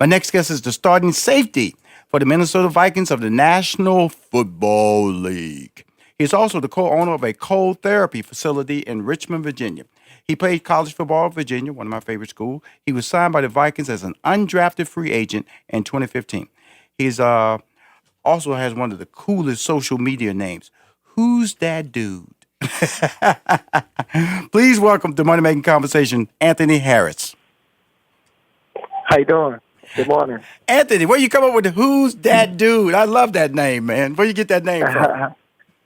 My next guest is the starting safety for the Minnesota Vikings of the National Football League. He's also the co-owner of a cold therapy facility in Richmond, Virginia. He played college football at Virginia, one of my favorite schools. He was signed by the Vikings as an undrafted free agent in 2015. He's also has one of the coolest social media names. Who's that dude? Please welcome to Money Making Conversation, Anthony Harris. How you doing? Good morning. Anthony, where you come up with the Who's That Dude? I love that name, man. Where you get that name from?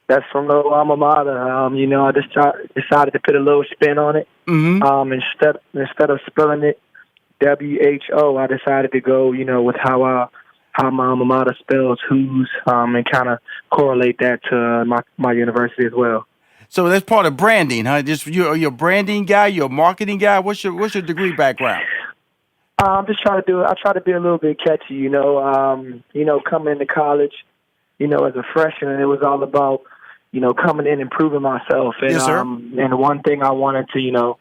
That's from the alma mater. I just decided to put a little spin on it. Mm-hmm. Instead of spelling it WHO, I decided to go, with how my alma mater spells who's, and kind of correlate that to my university as well. So that's part of branding, huh? Just you're a branding guy, you're a marketing guy. What's your degree background? I'm just trying to do it. I try to be a little bit catchy, coming into college, as a freshman, it was all about, coming in and proving myself. And, Yes, sir. And one thing I wanted to,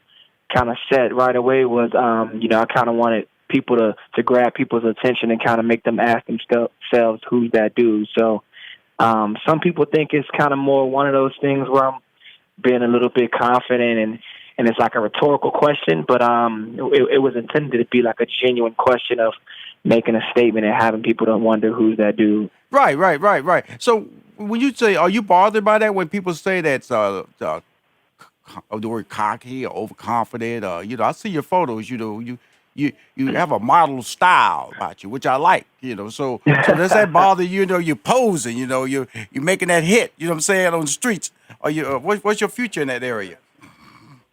kind of set right away was, I kind of wanted people to grab people's attention and kind of make them ask themselves, who's that dude? So some people think it's kind of more one of those things where I'm being a little bit confident and it's like a rhetorical question, but it was intended to be like a genuine question of making a statement and having people to wonder who's that dude. Right. So when you say, are you bothered by that when people say that's the word cocky or overconfident? I see your photos. You have a model style about you, which I like. So does that bother you? You're posing. You're making that hit. You know what I'm saying, on the streets. Are you? What's your future in that area?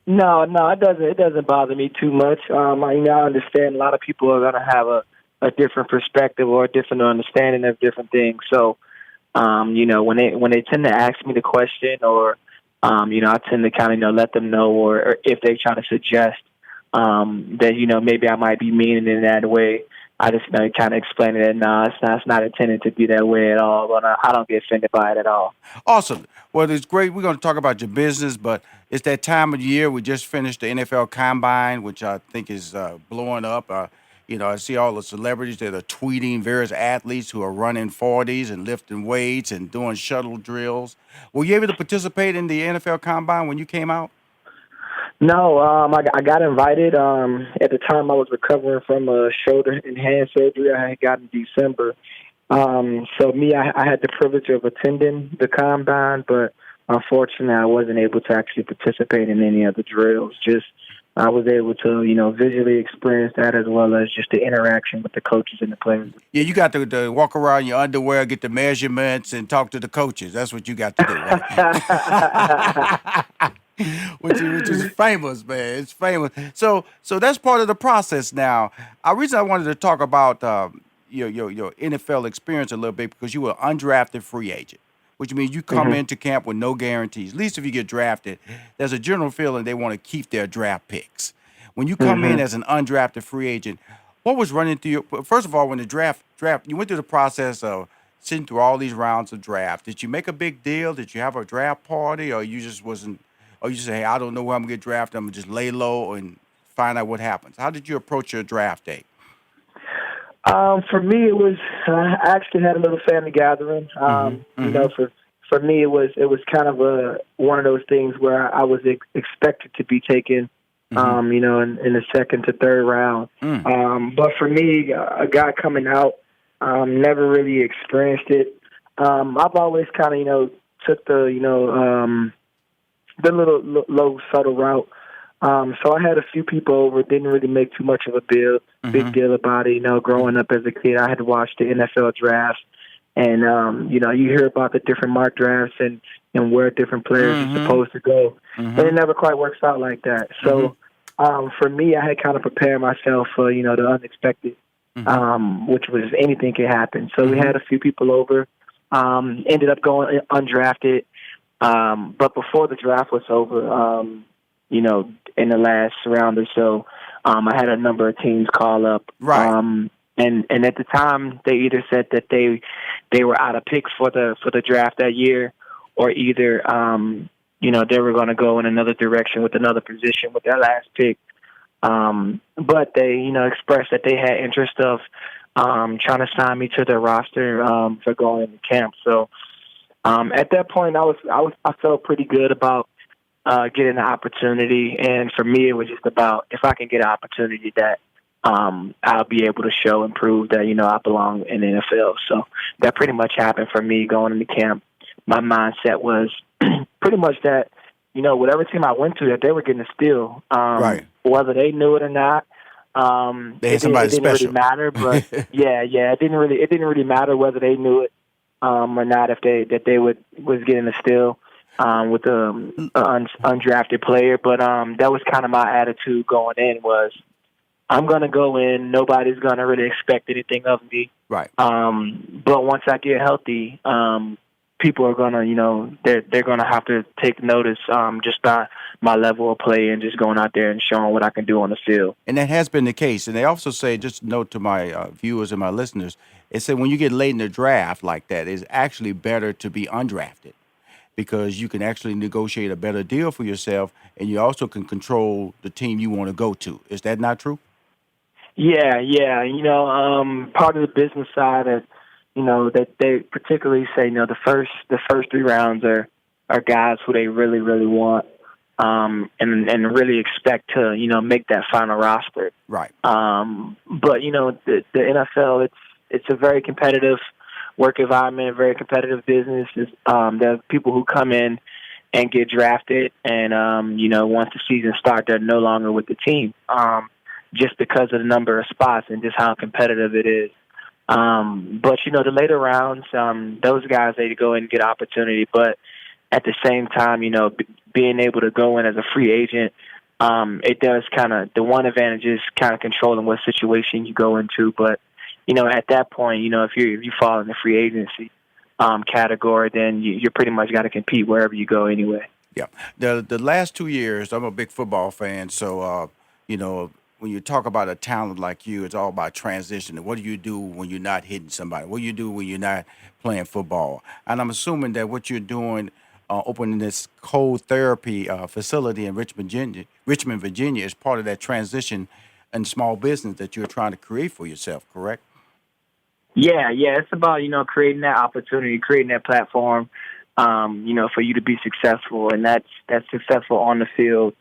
No, it doesn't. It doesn't bother me too much. I understand a lot of people are gonna have a different perspective or a different understanding of different things. So, when they tend to ask me the question, or I tend to kind of let them know, or if they try to suggest that maybe I might be meaning in that way. I just kind of explain it. No, it's not intended to be that way at all. But I don't get offended by it at all. Awesome. Well, it's great. We're going to talk about your business, but it's that time of year. We just finished the NFL Combine, which I think is blowing up. I see all the celebrities that are tweeting various athletes who are running 40s and lifting weights and doing shuttle drills. Were you able to participate in the NFL Combine when you came out? No, I got invited. At the time, I was recovering from a shoulder and hand surgery I had gotten in December. So I had the privilege of attending the combine, but unfortunately, I wasn't able to actually participate in any of the drills. Just I was able to, visually experience that, as well as just the interaction with the coaches and the players. Yeah, you got to walk around in your underwear, get the measurements, and talk to the coaches. That's what you got to do, right? which is famous, man. It's famous. So that's part of the process now. The reason I wanted to talk about your NFL experience a little bit, because you were an undrafted free agent, which means you come into camp with no guarantees. At least if you get drafted, there's a general feeling they want to keep their draft picks. When you come in as an undrafted free agent, what was running through your, first of all, when the draft, you went through the process of sitting through all these rounds of draft. Did you make a big deal? Did you have a draft party, or you just wasn't? Or you say, hey, I don't know where I'm gonna get drafted. I'm gonna just lay low and find out what happens. How did you approach your draft day? For me, it was I actually had a little family gathering. For me, it was kind of one of those things where I was expected to be taken, in the second to third round. But for me, a guy coming out, never really experienced it. I've always kind of took the little low subtle route. So I had a few people over, didn't really make too much of a big deal about it. Growing up as a kid, I had watched the NFL drafts, and you hear about the different mock drafts and where different players are supposed to go, but it never quite works out like that. So for me, I had kind of prepared myself for the unexpected, which was anything can happen. So we had a few people over, ended up going undrafted. But before the draft was over, in the last round or so, I had a number of teams call up. Right. And at the time, they either said that they were out of picks for the draft that year, or either they were going to go in another direction with another position with their last pick. But they, expressed that they had interest of trying to sign me to their roster for going into camp. So at that point, I felt pretty good about getting the opportunity, and for me, it was just about if I can get an opportunity that I'll be able to show and prove that I belong in the NFL. So that pretty much happened for me going into camp. My mindset was pretty much that whatever team I went to, that they were getting a steal, Right. whether they knew it or not. They had It somebody didn't really special. matter, but yeah, it didn't really matter whether they knew it or not, if they was getting a steal with undrafted player. But that was kind of my attitude going in, was I'm gonna go in. Nobody's gonna really expect anything of me. Right. But once I get healthy, people are gonna, they're gonna have to take notice just by my level of play and just going out there and showing what I can do on the field. And that has been the case. And they also say, just note to my viewers and my listeners, it said when you get late in the draft like that, it's actually better to be undrafted because you can actually negotiate a better deal for yourself, and you also can control the team you want to go to. Is that not true? Yeah. Part of the business side that that they particularly say, the first 3 rounds are guys who they really, really want, and really expect to make that final roster. Right. But the NFL, it's a very competitive work environment, a very competitive business. There are people who come in and get drafted, and once the season starts, they're no longer with the team, just because of the number of spots and just how competitive it is. But the later rounds, those guys, they go in and get opportunity. But at the same time, being able to go in as a free agent, it does the one advantage is kind of controlling what situation you go into. But at that point, if you fall in the free agency category, then you're pretty much got to compete wherever you go anyway. Yeah. The last 2 years, I'm a big football fan, so when you talk about a talent like you, it's all about transitioning. What do you do when you're not hitting somebody? What do you do when you're not playing football? And I'm assuming that what you're doing, opening this cold therapy facility in Richmond, Virginia, is part of that transition and small business that you're trying to create for yourself, correct? Yeah. It's about creating that opportunity, creating that platform, for you to be successful, and that's successful on the field.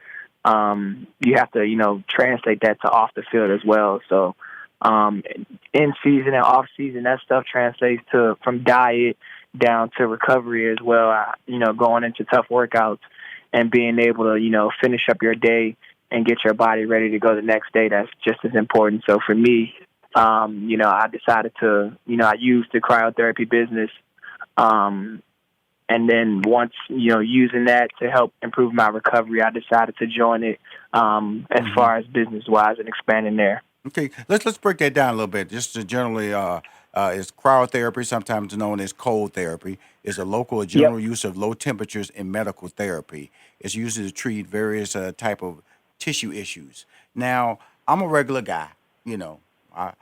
You have to, translate that to off the field as well. So, in season and off season, that stuff translates from diet down to recovery as well. Going into tough workouts and being able to, finish up your day and get your body ready to go the next day. That's just as important. So for me, I decided to, I used the cryotherapy business, and then once, using that to help improve my recovery, I decided to join it as far as business-wise and expanding there. Okay, let's break that down a little bit. Just to generally, is cryotherapy, sometimes known as cold therapy, is a local or Yep. general use of low temperatures in medical therapy. It's used to treat various type of tissue issues. Now, I'm a regular guy. You know, I,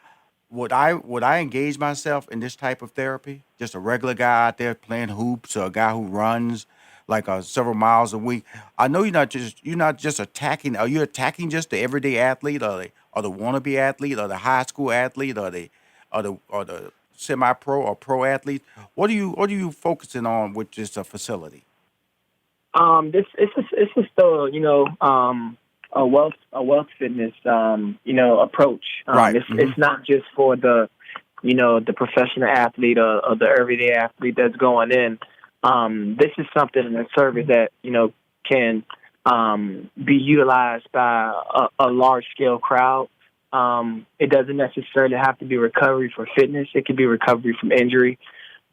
would I engage myself in this type of therapy? Just a regular guy out there playing hoops, or a guy who runs like several miles a week. I know you're not just attacking. Are you attacking just the everyday athlete, or the wannabe athlete, or the high school athlete, or the semi pro or pro athlete? What are you focusing on with this facility? It's just a wealth fitness approach. Right. It's not just for the professional athlete or the everyday athlete that's going in. This is something in a service that can be utilized by a large scale crowd. It doesn't necessarily have to be recovery for fitness. It can be recovery from injury.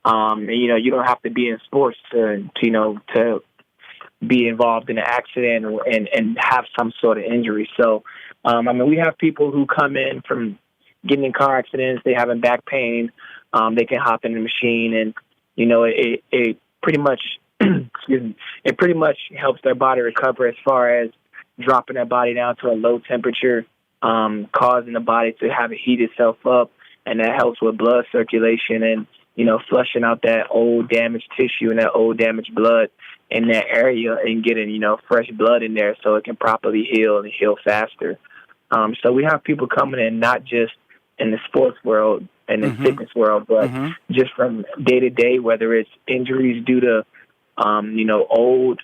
And you don't have to be in sports to be involved in an accident and have some sort of injury. So, we have people who come in from getting in car accidents. They having back pain. They can hop in the machine, and it pretty much excuse me. It pretty much helps their body recover as far as dropping their body down to a low temperature, causing the body to have it heat itself up, and that helps with blood circulation and flushing out that old damaged tissue and that old damaged blood in that area and getting fresh blood in there so it can properly heal and heal faster. So we have people coming in not just in the sports world and the Mm-hmm. fitness world, but Mm-hmm. just from day to day, whether it's injuries due to old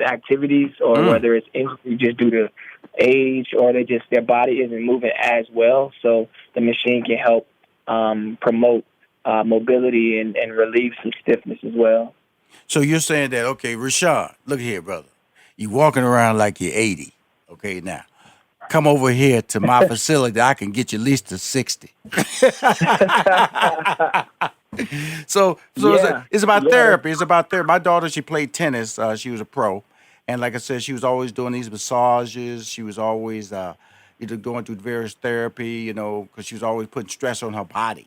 activities, or Mm. whether it's injury just due to age, or their body isn't moving as well. So the machine can help promote mobility and relieve some stiffness as well. So you're saying that, okay, Rashawn, look here, brother. You walking around like you're 80. Okay, now come over here to my facility. I can get you at least to 60. So Yeah, it's about yeah, therapy. It's about therapy. My daughter, she played tennis. She was a pro, and like I said, she was always doing these massages. She was always either going through various therapy, because she was always putting stress on her body.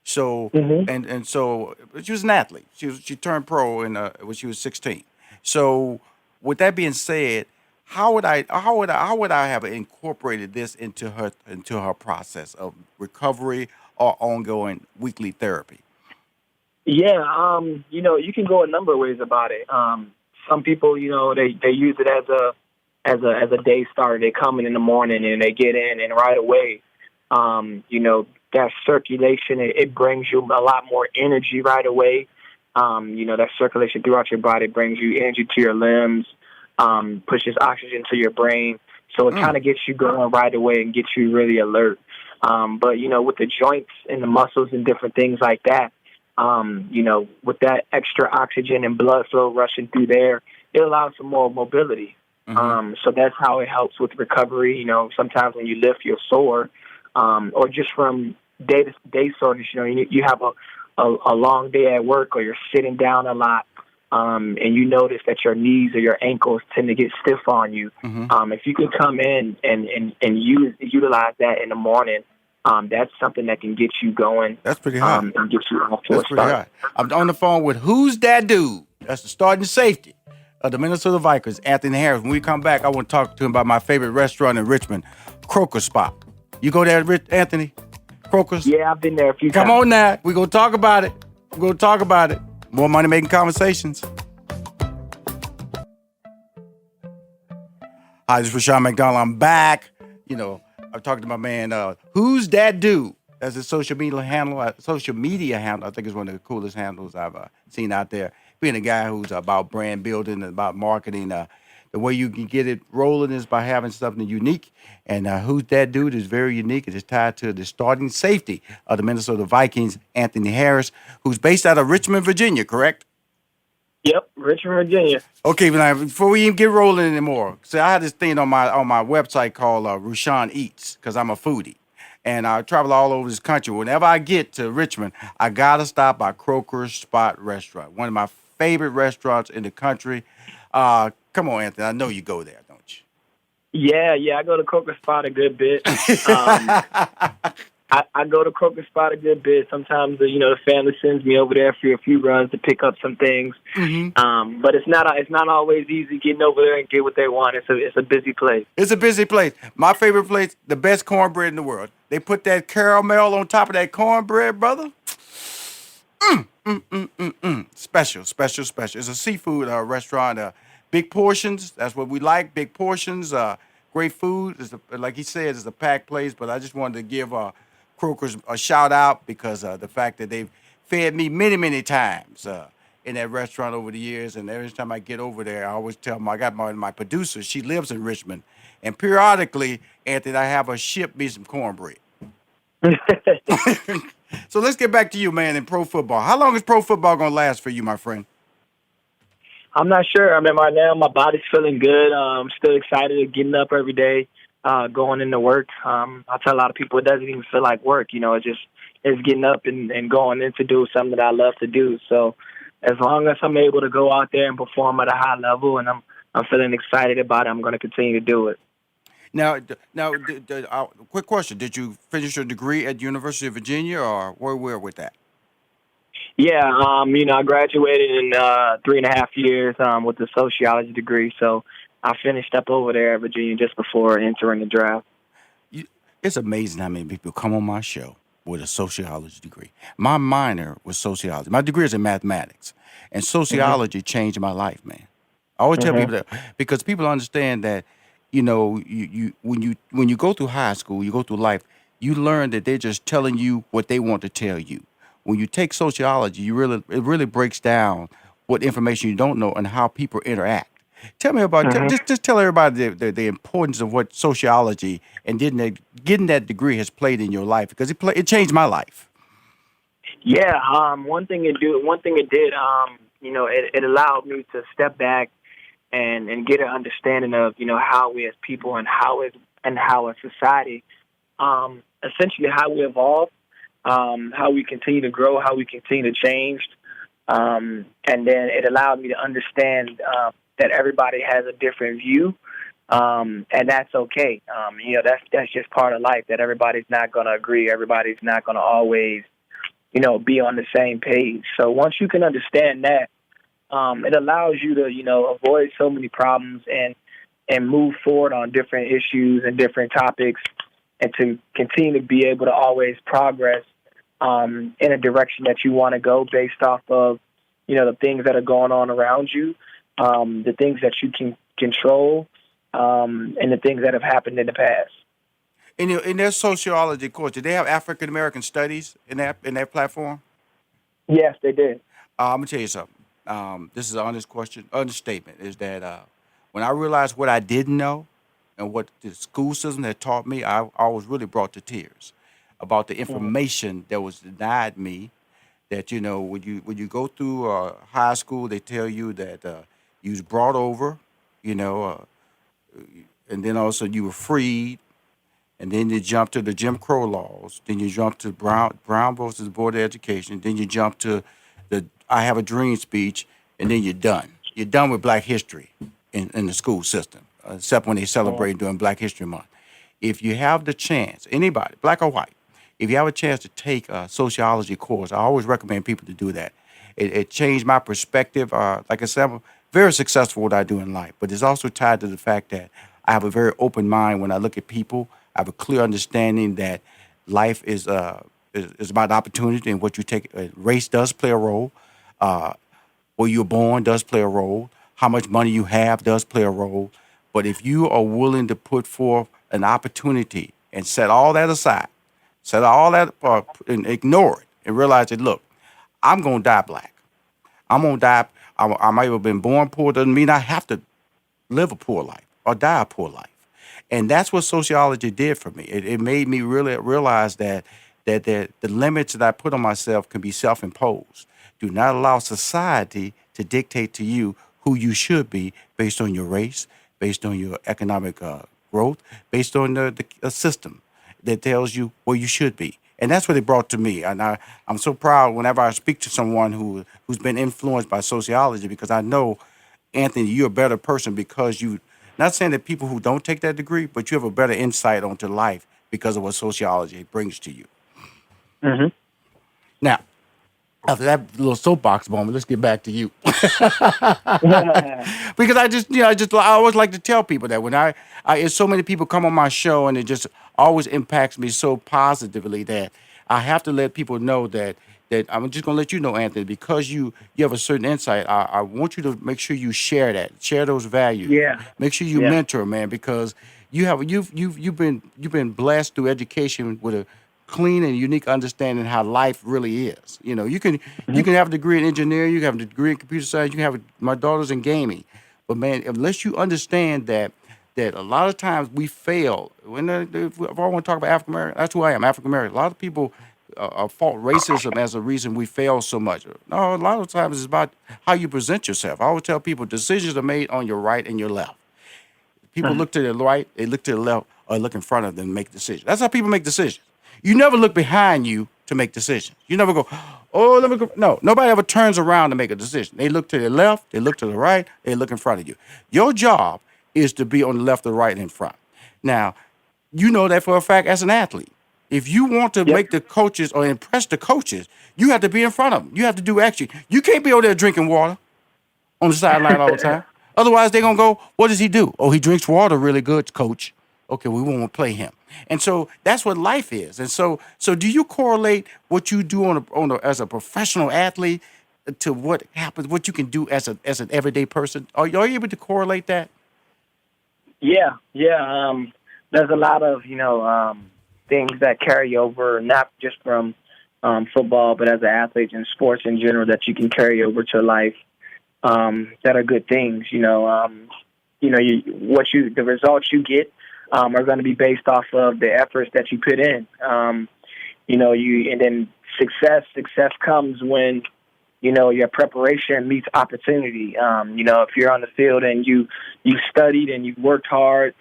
So hmm and so she was an athlete. She turned pro when she was 16. So with that being said, how would I have incorporated this into her process of recovery or ongoing weekly therapy? yeah. You can go a number of ways about it. Some people, they use it as a day starter. They come in the morning and they get in, and right away, that circulation, it brings you a lot more energy right away. That circulation throughout your body brings you energy to your limbs, pushes oxygen to your brain. So it Mm. kind of gets you going right away and gets you really alert. But, with the joints and the muscles and different things like that, with that extra oxygen and blood flow rushing through there, it allows for more mobility. Mm-hmm. So that's how it helps with recovery. Sometimes when you lift, you're sore, or just from day to day soreness. You have a long day at work, or you're sitting down a lot, and you notice that your knees or your ankles tend to get stiff on you. Mm-hmm. If you can come in and utilize that in the morning, that's something that can get you going, That's pretty hot. and get you off to a That's pretty start. hot. I'm on the phone with who's that dude? That's the starting safety of the Minnesota Vikings, Anthony Harris. When we come back, I want to talk to him about my favorite restaurant in Richmond, Croker Spot. You go there, Anthony? Croker's? Yeah, I've been there a few Come times. on now. We're going to talk about it. We're going to talk about it. More money making conversations. Hi, this is Rushion McDonald. I'm back. I'm talking to my man, who's that dude? That's his social media handle. I think is one of the coolest handles I've seen out there. Being a guy who's about brand building and about marketing, the way you can get it rolling is by having something unique. And who's that dude is very unique. It is tied to the starting safety of the Minnesota Vikings, Anthony Harris, who's based out of Richmond, Virginia, correct? Yep, Richmond, Virginia. Okay, but now, before we even get rolling anymore, see, I had this thing on my website called Rushion Eats, because I'm a foodie, and I travel all over this country. Whenever I get to Richmond, I gotta stop by Croker's Spot Restaurant, one of my favorite restaurants in the country. Come on, Anthony, I know you go there, don't Yeah, I go to Croker Spot a good bit. I go to Croker Spot a good bit. Sometimes, the family sends me over there for a few runs to pick up some things. you? But it's not always easy getting over there and get what they want. It's a busy place. It's a busy place. My favorite place, the best cornbread in the world. They put that caramel on top of that cornbread, brother. Special, special, special. It's a seafood restaurant. Big portions. That's what we like. Big portions. Great food. Like he said, it's a packed place. But I just wanted to give Croker's a shout out because the fact that they've fed me many, many times in that restaurant over the years. And every time I get over there, I always tell them I got my producer. She lives in Richmond. And periodically, Anthony, I have her ship me some cornbread. So let's get back to you, man, in pro football. How long is pro football going to last for you, my friend? I'm not sure. I mean, right now my body's feeling good. I'm still excited, getting up every day, going into work. I tell a lot of people it doesn't even feel like work. It's getting up and going in to do something that I love to do. So as long as I'm able to go out there and perform at a high level, and I'm feeling excited about it, I'm going to continue to do it. Now, quick question: did you finish your degree at University of Virginia, or where we with that? Yeah, I graduated in 3.5 years with a sociology degree. So I finished up over there at Virginia just before entering the draft. It's amazing how many people come on my show with a sociology degree. My minor was sociology. My degree is in mathematics, and Mm-hmm. sociology changed my life, man. I always tell Mm-hmm. people that because people understand that when you go through high school, you go through life, you learn that they're just telling you what they want to tell you. When you take sociology, it really breaks down what information you don't know and how people interact. Tell me about Hmm. just tell everybody the importance of what sociology and getting that degree has played in your life, because it changed my life. Yeah. One thing it did. It allowed me to step back and get an understanding of how we as people and how a society, essentially how we evolve, how we continue to grow, how we continue to change. And then it allowed me to understand that everybody has a different view, and that's okay. That's just part of life. That everybody's not going to agree. Everybody's not going to always, be on the same page. So once you can understand that, it allows you to, avoid so many problems and move forward on different issues and different topics, and to continue to be able to always progress in a direction that you want to go based off of, the things that are going on around you, the things that you can control, and the things that have happened in the past. In their sociology course, do they have African American studies in that platform? Yes, they did. I'm gonna tell you something. This is an honest question. Understatement is that when I realized what I didn't know and what the school system had taught me, I was really brought to tears about the Mhm. information that was denied me. That when you go through high school, they tell you that you was brought over, you know, and then also you were freed, and then you jump to the Jim Crow laws. Then you jump to Brown versus Board of Education. Then you jump to the I Have a Dream speech, and then you're done. You're done with Black history in the school system, except when they Mhm. celebrate during Black History Month. If you have the chance, anybody, black or white, if you have a chance to take a sociology course, I always recommend people to do that. It changed my perspective. Like I said, I'm very successful what I do in life, but it's also tied to the fact that I have a very open mind when I look at people. I have a clear understanding that life is about opportunity and what you take. Race does play a role. Uh, where you're born does play a role. How much money you have does play a role. But if you are willing to put forth an opportunity and set all that aside, set all that and ignore it and realize that, look, I'm going to die black. I'm going to die. I might have been born poor. Doesn't mean I have to live a poor life or die a poor life. And that's what sociology did for me. It made me really realize that the limits that I put on myself can be self-imposed. Do not allow society to dictate to you who you should be based on your race, based on your economic growth, based on the system that tells you where you should be. And that's what it brought to me. And I'm so proud whenever I speak to someone who's been influenced by sociology, because I know, Anthony, you're a better person because you, not saying that people who don't take that degree, but you have a better insight onto life because of what sociology brings to you. Mhm. Now, after that little soapbox moment, let's get back to you. Because I always like to tell people that when so many people come on my show, and it just always impacts me so positively that I have to let people know that I'm just gonna let you know, Anthony, because you have a certain insight. I want you to make sure you share those values. Yeah. Make sure you Yeah. mentor, man, because you've been blessed through education with a clean and unique understanding how life really is. You can have a degree in engineering, you can have a degree in computer science, you can have my daughter's in gaming, but man, unless you understand that a lot of times we fail. If I want to talk about African American, that's who I am, African American. A lot of people fault racism as a reason we fail so much. No, a lot of times it's about how you present yourself. I always tell people decisions are made on your right and your left. People Mhm. look to the right, they look to the left, or look in front of them and make decisions. That's how people make decisions. You never look behind you to make decisions. You never go, oh, let me go. No, nobody ever turns around to make a decision. They look to the left, they look to the right, they look in front of you. Your job is to be on the left or right and in front. Now, you know that for a fact as an athlete. If you want to Yep. make the coaches or impress the coaches, you have to be in front of them. You have to do action. You can't be over there drinking water on the sideline all the time. Otherwise, they're gonna go, "What does he do? Oh, he drinks water really good, coach. Okay, we won't play him." And so that's what life is. And so do you correlate what you do as a professional athlete to what happens, what you can do as an everyday person? Are you able to correlate that? Yeah. There's a lot of things that carry over, not just from football, but as an athlete in sports in general, that you can carry over to life. That are good things. The results you get are going to be based off of the efforts that you put in. And then success comes when your preparation meets opportunity. If you're on the field and you studied and you worked hard,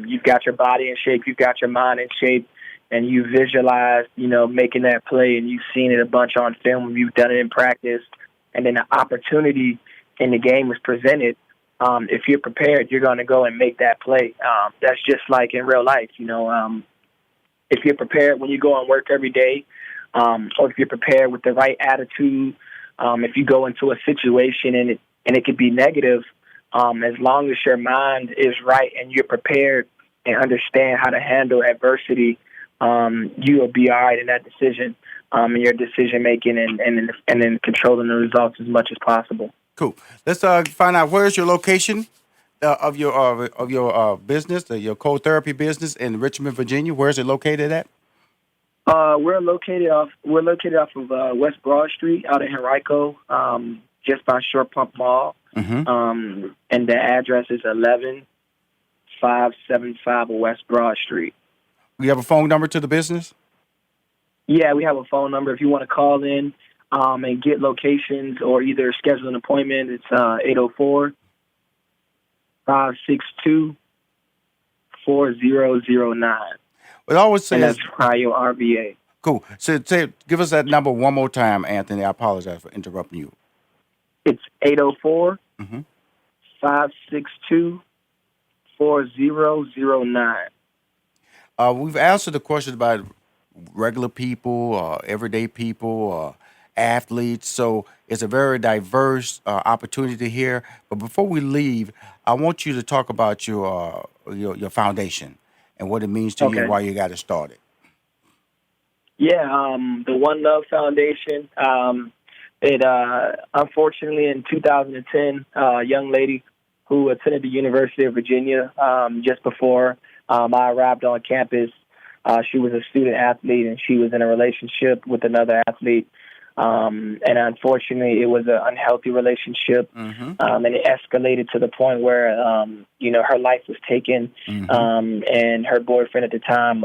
you've got your body in shape, you've got your mind in shape, and you visualized, making that play, and you've seen it a bunch on film, you've done it in practice, and then the opportunity in the game is presented. If you're prepared, you're going to go and make that play. That's just like in real life, if you're prepared when you go and work every day, or if you're prepared with the right attitude, if you go into a situation and it could be negative, as long as your mind is right and you're prepared and understand how to handle adversity, you will be all right in that decision, in your decision making, and then controlling the results as much as possible. Cool. Let's find out where's your location of your business, your cold therapy business in Richmond, Virginia. Where's it located at? We're located off of West Broad Street out in Henrico, just by Short Pump Mall. And the address is 11575 West Broad Street. We have a phone number to the business? Yeah, we have a phone number. If you want to call in and get locations or either schedule an appointment, it's 804-562-4009. It always says, and that's Cryova. Cool. So give us that number one more time, Anthony. I apologize for interrupting you. It's 804 Mm-hmm. 562-4009. We've answered the question about regular people, everyday people, athletes. So it's a very diverse opportunity here. But before we leave, I want you to talk about your foundation and what it means to you and why you got it started. Yeah, the One Love Foundation. It unfortunately in 2010, a young lady who attended the University of Virginia just before I arrived on campus. She was a student athlete, and she was in a relationship with another athlete. And unfortunately, it was an unhealthy relationship, and it escalated to the point where, her life was taken, and her boyfriend at the time,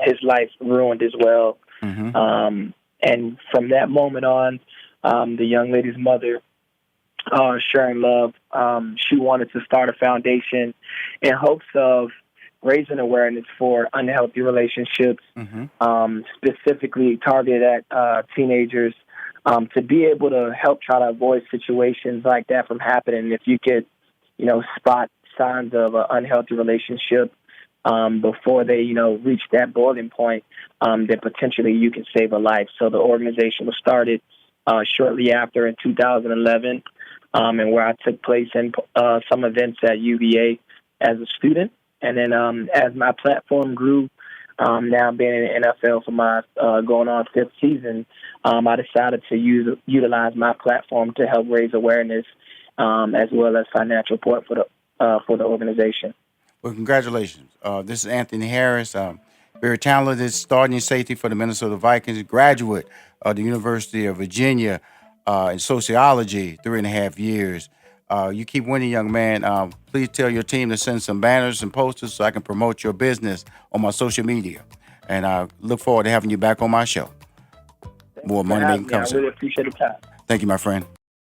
his life ruined as well. And from that moment on, the young lady's mother, Sharon Love, she wanted to start a foundation in hopes of raising awareness for unhealthy relationships, specifically targeted at teenagers, to be able to help try to avoid situations like that from happening. If you could, spot signs of an unhealthy relationship before they, reach that boiling point, then potentially you can save a life. So the organization was started shortly after in 2011, and where I took place in some events at UVA as a student. And then as my platform grew, now being in the NFL for my going on fifth season, I decided to utilize my platform to help raise awareness as well as financial support for the organization. Well, congratulations. This is Anthony Harris, very talented starting safety for the Minnesota Vikings, graduate of the University of Virginia in sociology, 3.5 years. You keep winning, young man. Please tell your team to send some banners and posters so I can promote your business on my social media. And I look forward to having you back on my show. More money making comes. I really appreciate the time. Thank you, my friend.